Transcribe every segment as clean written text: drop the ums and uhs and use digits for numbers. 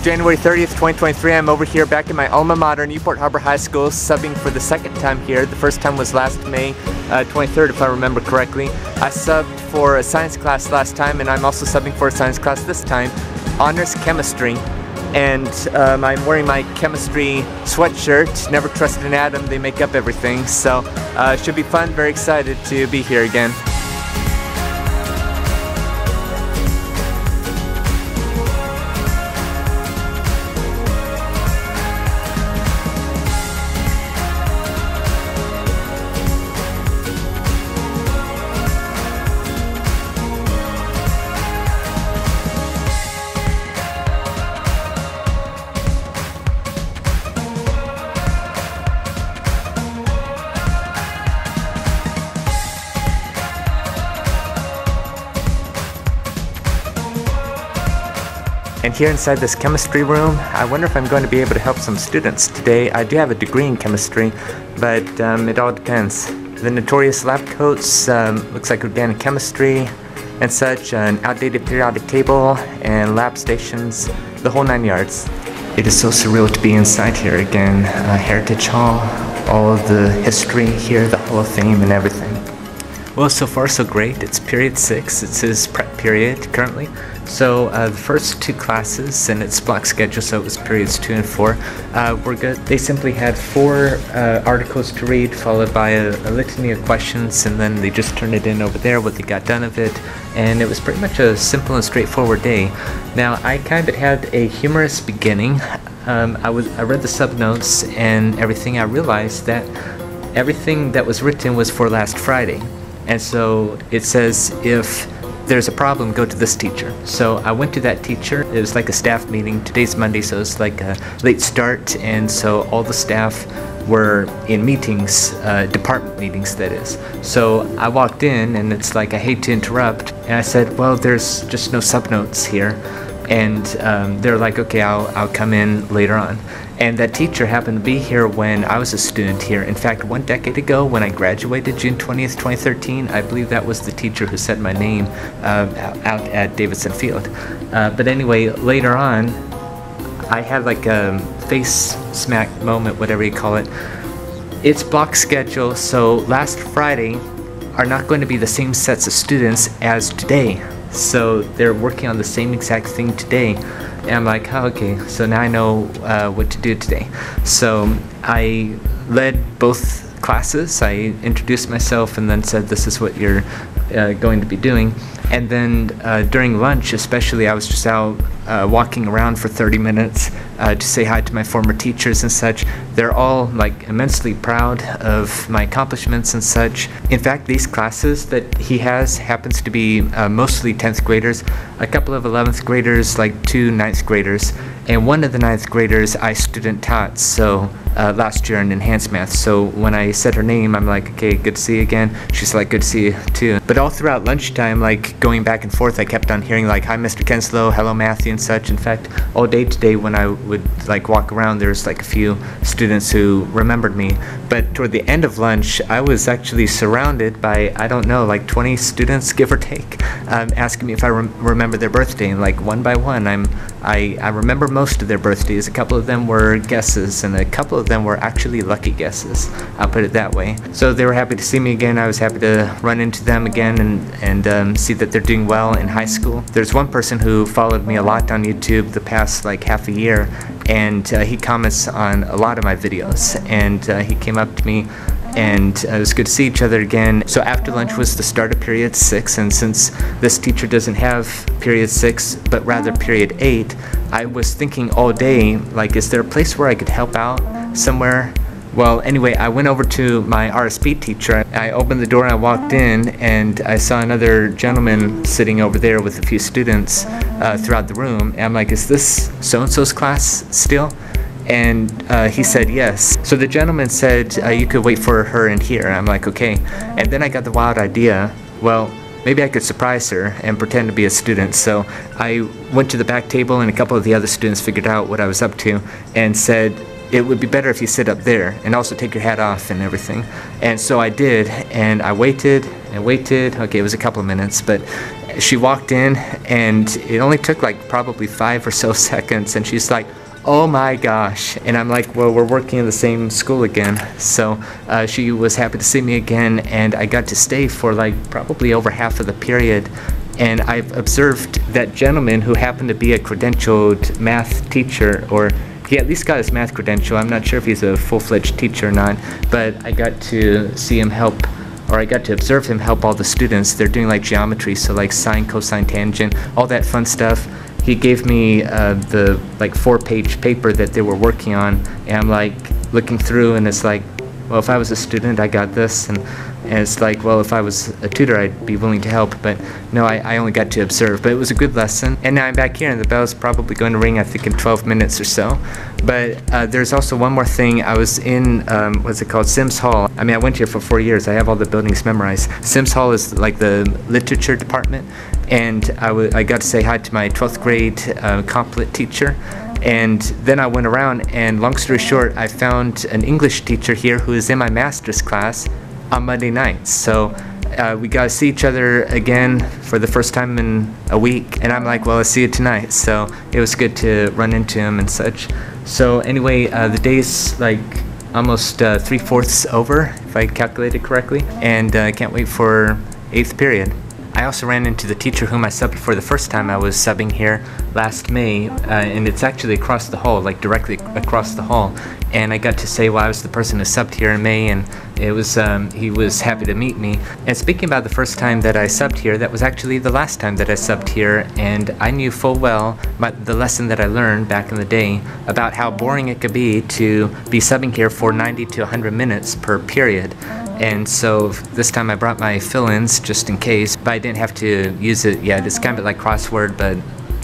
January 30th, 2023. I'm over here back in my alma mater, Newport Harbor High School, subbing for the second time here. The first time was last May 23rd, if I remember correctly. I subbed for a science class last time, and I'm also subbing for a science class this time, honors chemistry. And I'm wearing my chemistry sweatshirt. Never trusted an atom, they make up everything. So it should be fun, very excited to be here again. And here inside this chemistry room, I wonder if I'm going to be able to help some students today. I do have a degree in chemistry, but it all depends. The notorious lab coats, looks like organic chemistry and such, an outdated periodic table, and lab stations, the whole 9 yards. It is so surreal to be inside here again. Heritage Hall, all of the history here, the Hall of Fame and everything. Well, so far so great. It's period 6. It's his prep period currently. So the first 2 classes, and it's block schedule, so it was periods 2 and 4, were good. They simply had 4 articles to read, followed by a litany of questions, and then they just turned it in over there, what they got done of it, and it was pretty much a simple and straightforward day. Now, I kind of had a humorous beginning. I read the sub-notes and everything. I realized that everything that was written was for last Friday. And so it says, if there's a problem, go to this teacher. So I went to that teacher. It was like a staff meeting. Today's Monday, so it's like a late start, and so all the staff were in meetings, department meetings that is. So I walked in, and it's like, I hate to interrupt, and I said, well, there's just no subnotes here. And they're like, okay, I'll come in later on. And that teacher happened to be here when I was a student here. In fact, 1 decade ago when I graduated, June 20th, 2013, I believe that was the teacher who said my name out at Davidson Field. But anyway, later on, I had like a face smack moment, whatever you call it. It's block schedule, so last Friday are not going to be the same sets of students as today. So they're working on the same exact thing today. And I'm like, oh, okay, so now I know what to do today. So I led both classes. I introduced myself and then said, this is what you're going to be doing. And then during lunch especially, I was just out walking around for 30 minutes to say hi to my former teachers and such. They're all like immensely proud of my accomplishments and such. In fact, these classes that he has happens to be mostly 10th graders, a couple of 11th graders, like 2 9th graders, and one of the 9th graders I student taught, so last year in enhanced math. So when I said her name, I'm like, okay, good to see you again. She's like, good to see you too. But all throughout lunchtime, like going back and forth, I kept on hearing like, hi Mr. Kenslow, hello Matthew and such. In fact, all day today when I would like walk around, there's like a few students who remembered me. But toward the end of lunch, I was actually surrounded by, I don't know, like 20 students, give or take, asking me if I remember their birthday. And like one by one, I remember most of their birthdays. A couple of them were guesses, and a couple of them were actually lucky guesses. I'll put it that way. So they were happy to see me again. I was happy to run into them again and see that they're doing well in high school. There's one person who followed me a lot on YouTube the past like half a year, and he comments on a lot of my videos, and he came up to me, and it was good to see each other again. So after lunch was the start of period 6, and since this teacher doesn't have period 6 but rather period 8, I was thinking all day, like, is there a place where I could help out somewhere? Well, anyway, I went over to my RSP teacher. I opened the door and I walked in, and I saw another gentleman sitting over there with a few students throughout the room. And I'm like, is this so-and-so's class still? And he said yes. So the gentleman said, you could wait for her in here. I'm like, okay. And then I got the wild idea, well, maybe I could surprise her and pretend to be a student. So I went to the back table, and a couple of the other students figured out what I was up to and said, it would be better if you sit up there and also take your hat off and everything. And so I did, and I waited and waited. Okay, it was a couple of minutes, but she walked in, and it only took like probably 5 or so seconds, and she's like, "Oh my gosh." And I'm like, well, we're working in the same school again. So she was happy to see me again, and I got to stay for like probably over half of the period. And I've observed that gentleman who happened to be a credentialed math teacher, or he at least got his math credential. I'm not sure if he's a full-fledged teacher or not, but I got to see him help, or I got to observe him help all the students. They're doing like geometry, so like sine, cosine, tangent, all that fun stuff. He gave me the like 4-page paper that they were working on, and I'm like looking through, and it's like, well, if I was a student, I got this, and it's like, well, if I was a tutor, I'd be willing to help, but no, I only got to observe. But it was a good lesson, and now I'm back here, and the bell's probably going to ring, I think, in 12 minutes or so. But there's also one more thing. I was in, what's it called, Sims Hall. I mean, I went here for 4 years. I have all the buildings memorized. Sims Hall is like the literature department, and I got to say hi to my 12th grade comp lit teacher. And then I went around, and long story short, I found an English teacher here who is in my master's class on Monday nights. So we got to see each other again for the first time in a week, and I'm like, well, I'll see you tonight. So it was good to run into him and such. So anyway, the day's like almost 3/4 over, if I calculated correctly, and I can't wait for 8th period. I also ran into the teacher whom I subbed for the first time I was subbing here last May, and it's actually across the hall, like directly across the hall. And I got to say, well, I was the person who subbed here in May, and it was he was happy to meet me. And speaking about the first time that I subbed here, that was actually the last time that I subbed here, and I knew full well the lesson that I learned back in the day about how boring it could be to be subbing here for 90 to 100 minutes per period. And so this time I brought my fill-ins just in case, but I didn't have to use it yet. It's kind of like crossword, but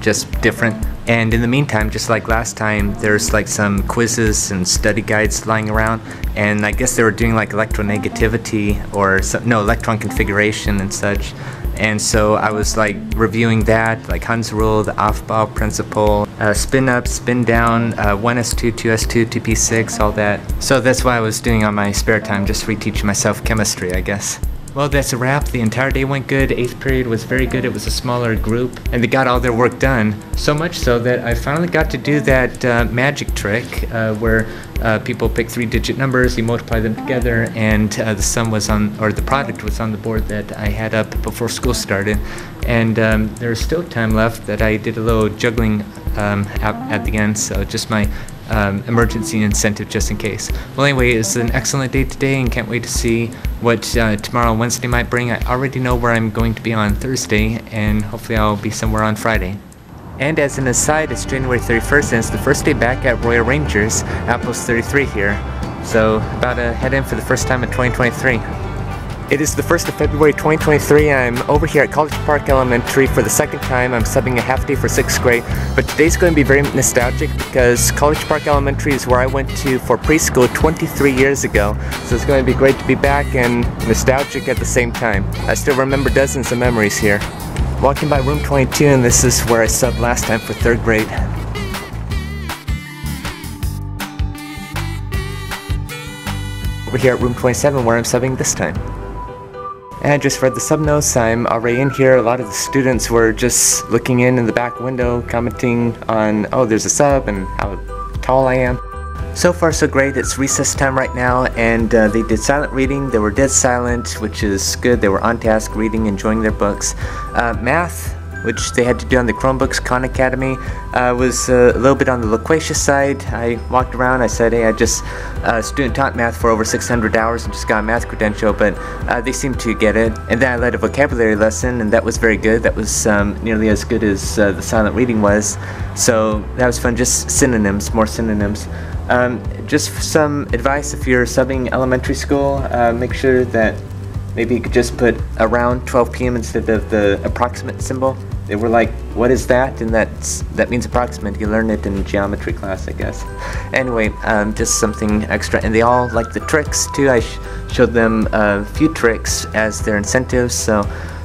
just different. And in the meantime, just like last time, there's like some quizzes and study guides lying around, and I guess they were doing like electronegativity or electron configuration and such. And so I was like reviewing that, like Hund's rule, the Aufbau principle, spin up, spin down, 1s2, 2s2, 2p6, all that. So that's what I was doing on my spare time, just reteaching myself chemistry, I guess. Well, that's a wrap. The entire day went good. 8th period was very good. It was a smaller group, and they got all their work done. So much so that I finally got to do that magic trick where people pick 3-digit numbers, you multiply them together, and the sum was on, or the product was on the board that I had up before school started. And there's still time left that I did a little juggling at the end, so just my emergency incentive just in case. Well, anyway, it's an excellent day today, and can't wait to see what tomorrow and Wednesday might bring. I already know where I'm going to be on Thursday, and hopefully I'll be somewhere on Friday. And as an aside, it's January 31st, and it's the first day back at Royal Rangers, Outpost 33 here. So about to head in for the first time in 2023. It is the 1st of February 2023. I'm over here at College Park Elementary for the second time. I'm subbing a half day for 6th grade, but today's going to be very nostalgic because College Park Elementary is where I went to for preschool 23 years ago. So it's going to be great to be back and nostalgic at the same time. I still remember dozens of memories here. Walking by room 22, and this is where I subbed last time for 3rd grade. Over here at room 27 where I'm subbing this time. And I just read the sub notes. I'm already in here. A lot of the students were just looking in the back window, commenting on, oh, there's a sub and how tall I am. So far so great. It's recess time right now, and they did silent reading. They were dead silent, which is good. They were on task, reading, enjoying their books. Math, which they had to do on the Chromebooks, Khan Academy, was a little bit on the loquacious side. I walked around, I said, hey, I just student taught math for over 600 hours and just got a math credential, but they seemed to get it. And then I led a vocabulary lesson, and that was very good. That was nearly as good as the silent reading was. So that was fun, just synonyms, more synonyms. Just some advice if you're subbing elementary school, make sure that maybe you could just put around 12 p.m. instead of the approximate symbol. They were like, what is that? And that means approximate. You learn it in geometry class, I guess. Anyway, just something extra. And they all like the tricks too. I showed them a few tricks as their incentives. So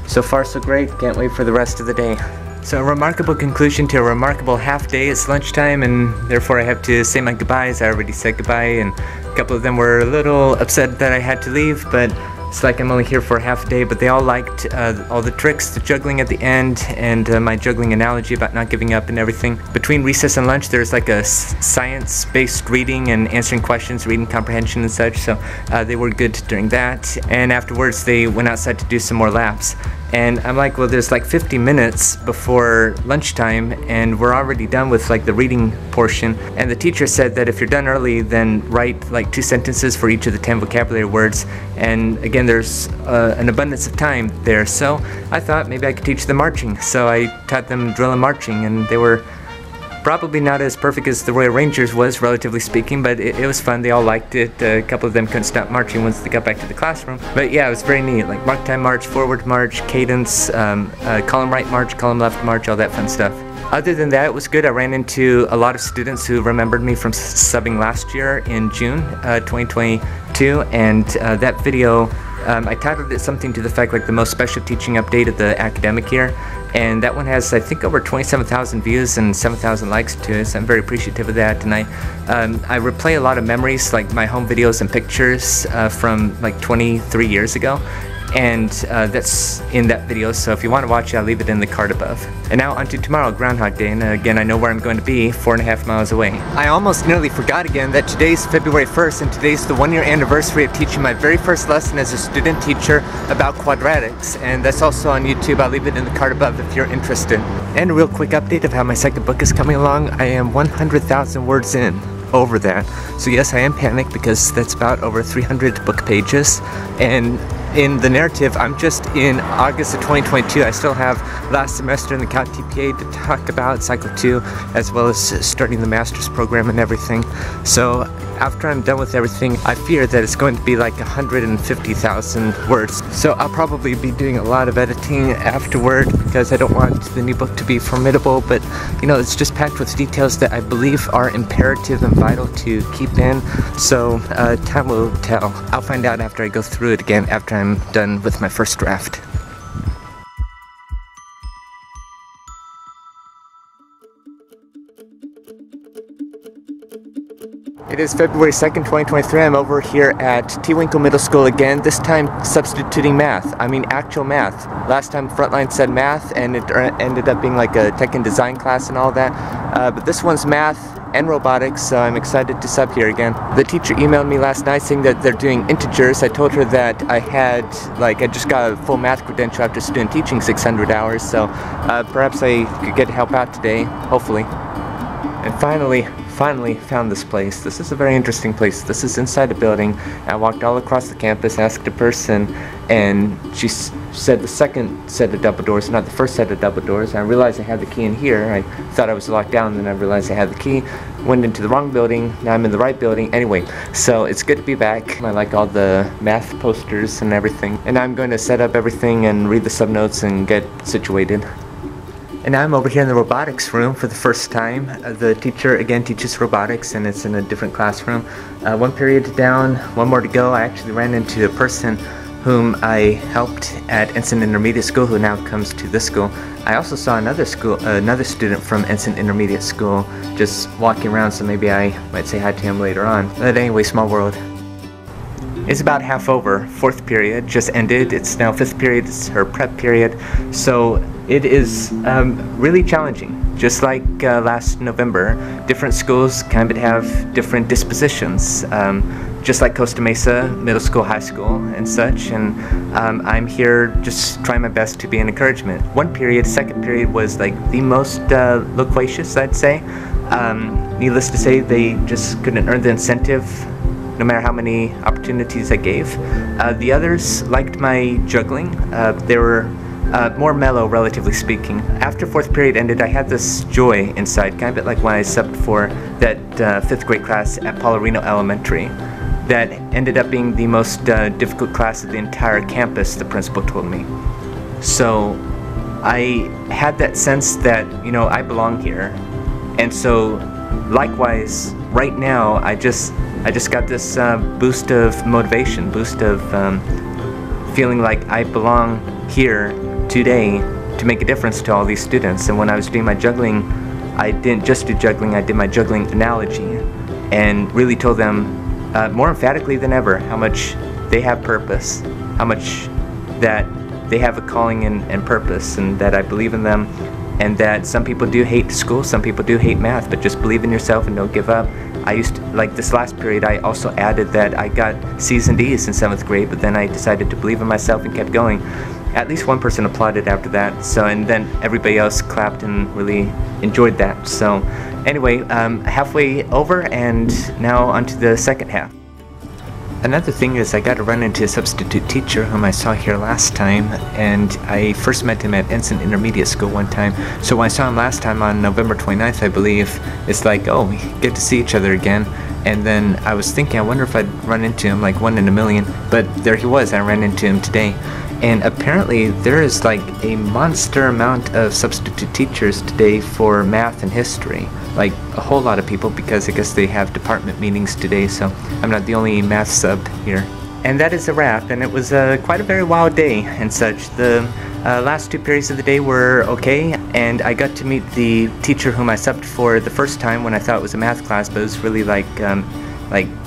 far so great. Can't wait for the rest of the day. So a remarkable conclusion to a remarkable half day. It's lunchtime, and therefore I have to say my goodbyes. I already said goodbye, and a couple of them were a little upset that I had to leave, but it's like I'm only here for half a day, but they all liked all the tricks, the juggling at the end, and my juggling analogy about not giving up and everything. Between recess and lunch, there's like a science-based reading and answering questions, reading comprehension and such, so they were good during that. And afterwards, they went outside to do some more laps. And I'm like, well, there's like 50 minutes before lunchtime, and we're already done with like the reading portion. And the teacher said that if you're done early, then write like 2 sentences for each of the 10 vocabulary words. And again, there's an abundance of time there. So I thought maybe I could teach them marching. So I taught them drill and marching, and they were probably not as perfect as the Royal Rangers was, relatively speaking, but it was fun. They all liked it. A couple of them couldn't stop marching once they got back to the classroom. But yeah, it was very neat, like mark time march, forward march, cadence, column right march, column left march, all that fun stuff. Other than that, it was good. I ran into a lot of students who remembered me from subbing last year in June 2022, and that video, I titled it something to the effect like the most special teaching update of the academic year. And that one has, I think, over 27,000 views and 7,000 likes to it, so I'm very appreciative of that. And I replay a lot of memories, like my home videos and pictures from like 23 years ago. And that's in that video, so if you want to watch it, I'll leave it in the card above. And now on to tomorrow, Groundhog Day, and again, I know where I'm going to be, 4.5 miles away. I almost nearly forgot again that today's February 1st, and today's the 1-year anniversary of teaching my very first lesson as a student teacher about quadratics, and that's also on YouTube. I'll leave it in the card above if you're interested. And a real quick update of how my second book is coming along. I am 100,000 words in. Over that. So yes, I am panicked because that's about over 300 book pages, and in the narrative, I'm just in August of 2022. I still have last semester in the Calc TPA to talk about, Cycle 2, as well as starting the master's program and everything. So after I'm done with everything, I fear that it's going to be like 150,000 words. So I'll probably be doing a lot of editing afterward because I don't want the new book to be formidable, but you know, it's just packed with details that I believe are imperative and vital to keep in. So time will tell. I'll find out after I go through it again, after I'm done with my first draft. It is February 2nd, 2023. I'm over here at TeWinkle Middle School again, this time substituting math. I mean actual math. Last time Frontline said math, and it ended up being like a tech and design class and all that. But this one's math and robotics, so I'm excited to sub here again. The teacher emailed me last night saying that they're doing integers. I told her that I just got a full math credential after student teaching 600 hours, so perhaps I could get help out today, hopefully. And finally found this place. This is a very interesting place. This is inside a building. I walked all across the campus, asked a person, and she said the second set of double doors, not the first set of double doors. I realized I had the key in here. I thought I was locked down, then I realized I had the key. Went into the wrong building, now I'm in the right building. Anyway, so it's good to be back. I like all the math posters and everything. And I'm going to set up everything and read the subnotes and get situated. And now I'm over here in the robotics room for the first time. The teacher again teaches robotics, and it's in a different classroom. One period down, one more to go. I actually ran into a person whom I helped at Ensign Intermediate School, who now comes to this school. I also saw another student from Ensign Intermediate School just walking around, so maybe I might say hi to him later on. But anyway, small world. It's about half over. 4th period just ended. It's now 5th period. It's her prep period. So it is really challenging. Just like last November, different schools kind of have different dispositions. Just like Costa Mesa Middle School, High School, and such. And I'm here just trying my best to be an encouragement. One period, 2nd period, was like the most loquacious, I'd say. Needless to say, they just couldn't earn the incentive no matter how many opportunities I gave. The others liked my juggling. They were more mellow, relatively speaking. After 4th period ended, I had this joy inside, kind of bit like when I subbed for that 5th grade class at Whittier Elementary. That ended up being the most difficult class of the entire campus, the principal told me. So I had that sense that, you know, I belong here. And so likewise, right now, I just got this boost of motivation, boost of feeling like I belong here today to make a difference to all these students. And when I was doing my juggling, I didn't just do juggling, I did my juggling analogy and really told them more emphatically than ever how much they have purpose, how much that they have a calling and purpose, and that I believe in them, and that some people do hate school, some people do hate math, but just believe in yourself and don't give up. I used to, like this last period, I also added that I got C's and D's in 7th grade, but then I decided to believe in myself and kept going. At least one person applauded after that, so, and then everybody else clapped and really enjoyed that. So anyway, halfway over, and now onto the second half. Another thing is I got to run into a substitute teacher whom I saw here last time, and I first met him at Ensign Intermediate School one time. So when I saw him last time on November 29th, I believe, it's like, oh, we get to see each other again. And then I was thinking, I wonder if I'd run into him like 1 in a million, but there he was. I ran into him today. And apparently there is like a monster amount of substitute teachers today for math and history. Like a whole lot of people, because I guess they have department meetings today, so I'm not the only math sub here. And that is a wrap, and it was quite a very wild day and such. The last 2 periods of the day were okay, and I got to meet the teacher whom I subbed for the first time when I thought it was a math class, but it was really like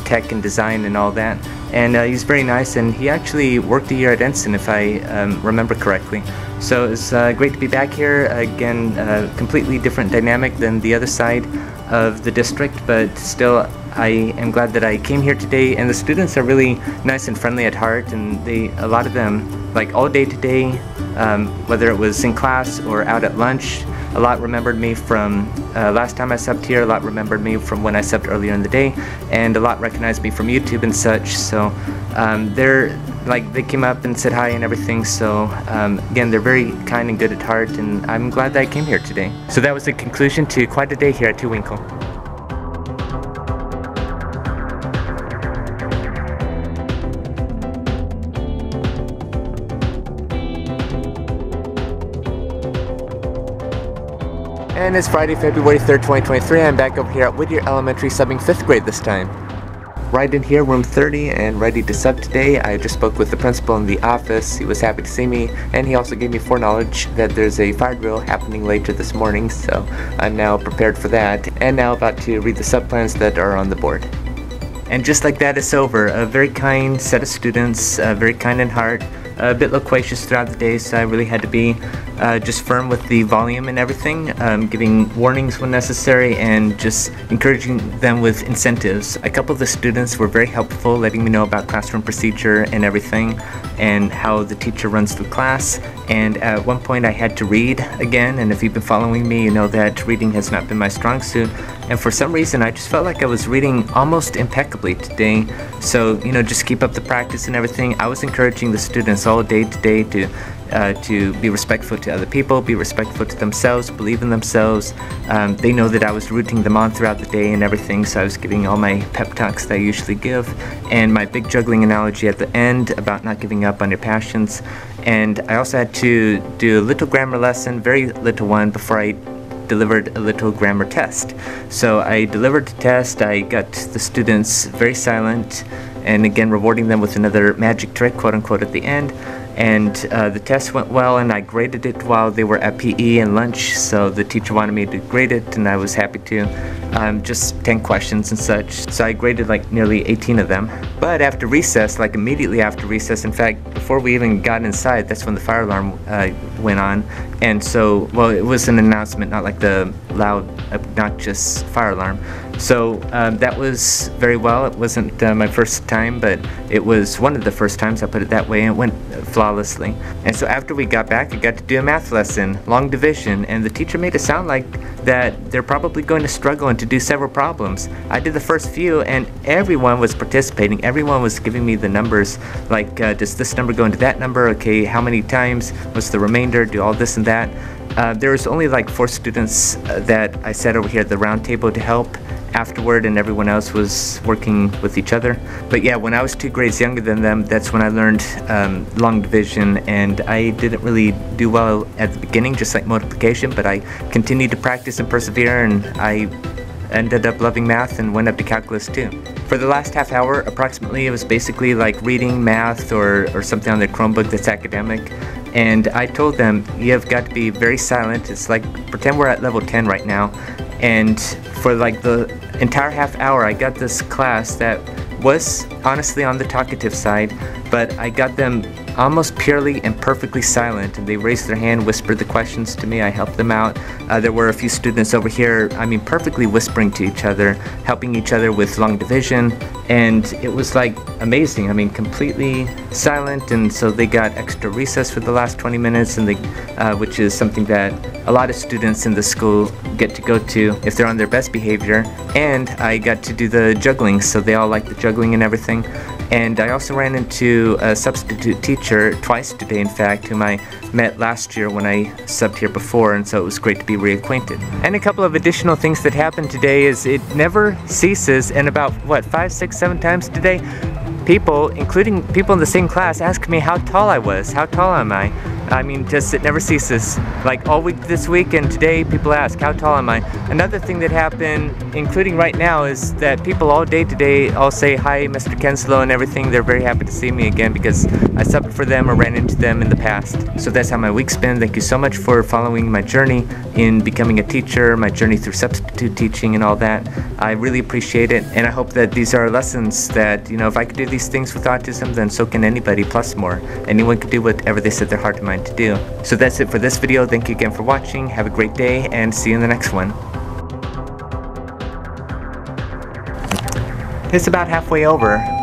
tech and design and all that. And he's very nice, and he actually worked a year at Ensign, if I remember correctly. So it's great to be back here again. Completely different dynamic than the other side of the district, but still I am glad that I came here today. And the students are really nice and friendly at heart, and a lot of them, like all day today, whether it was in class or out at lunch, a lot remembered me from last time I subbed here, a lot remembered me from when I subbed earlier in the day, and a lot recognized me from YouTube and such. So they came up and said hi and everything. So again, they're very kind and good at heart, and I'm glad that I came here today. So that was the conclusion to quite a day here at TeWinkle. And it's Friday, February 3rd, 2023. I'm back over here at Whittier Elementary, subbing 5th grade this time. Right in here, room 30, and ready to sub today. I just spoke with the principal in the office. He was happy to see me, and he also gave me foreknowledge that there's a fire drill happening later this morning, so I'm now prepared for that, and now about to read the sub plans that are on the board. And just like that, it's over. A very kind set of students, very kind in heart, a bit loquacious throughout the day, so I really had to be just firm with the volume and everything, giving warnings when necessary, and just encouraging them with incentives. A couple of the students were very helpful, letting me know about classroom procedure and everything, and how the teacher runs the class. And at one point I had to read again, and if you've been following me, you know that reading has not been my strong suit. And for some reason, I just felt like I was reading almost impeccably today. So, you know, just keep up the practice and everything. I was encouraging the students all day today to be respectful to other people, be respectful to themselves, believe in themselves. They know that I was rooting them on throughout the day and everything, so I was giving all my pep talks that I usually give, and my big juggling analogy at the end about not giving up on your passions. And I also had to do a little grammar lesson, very little one, before I delivered a little grammar test. So I delivered the test, I got the students very silent, and again rewarding them with another magic trick, quote unquote, at the end. And the test went well, and I graded it while they were at PE and lunch, so the teacher wanted me to grade it, and I was happy to. Just 10 questions and such, so I graded like nearly 18 of them. But after recess, like immediately after recess, in fact, before we even got inside, that's when the fire alarm went on. And so, well, it was an announcement, not like the loud, obnoxious fire alarm. So that was very well. It wasn't my first time, but it was one of the first times, I'll put it that way, and it went flawlessly. And so after we got back, I got to do a math lesson, long division, and the teacher made it sound like that they're probably going to struggle and to do several problems. I did the first few, and everyone was participating. Everyone was giving me the numbers, like does this number go into that number? Okay, how many times? What's the remainder? Do all this and that. There was only like 4 students that I sat over here at the round table to help afterward, and everyone else was working with each other. But yeah, when I was 2 grades younger than them, that's when I learned long division, and I didn't really do well at the beginning, just like multiplication, but I continued to practice and persevere, and I ended up loving math and went up to calculus too. For the last half hour, approximately, it was basically like reading math or something on their Chromebook that's academic. And I told them, you have got to be very silent. It's like, pretend we're at level 10 right now. And for like the entire half hour, I got this class that was honestly on the talkative side, but I got them almost purely and perfectly silent, and they raised their hand, whispered the questions to me, I helped them out. There were a few students over here, I mean, perfectly whispering to each other, helping each other with long division, and it was like amazing. I mean, completely silent, and so they got extra recess for the last 20 minutes, and which is something that a lot of students in the school get to go to if they're on their best behavior. And I got to do the juggling, so they all like the juggling and everything. And I also ran into a substitute teacher twice today, in fact, whom I met last year when I subbed here before, and so it was great to be reacquainted. And a couple of additional things that happened today is it never ceases, and about, what, 5, 6, 7 times today, people, including people in the same class, asked me how tall I was. How tall am I? I mean, just it never ceases. Like all week this week and today, people ask, how tall am I? Another thing that happened, including right now, is that people all day today all say hi, Mr. Kenslow and everything. They're very happy to see me again because I subbed for them or ran into them in the past. So that's how my week's been. Thank you so much for following my journey in becoming a teacher, my journey through substitute teaching and all that. I really appreciate it, and I hope that these are lessons that, you know, if I could do these things with autism, then so can anybody, plus more. Anyone can do whatever they set their heart and mind to do. So that's it for this video. Thank you again for watching. Have a great day, and see you in the next one. It's about halfway over.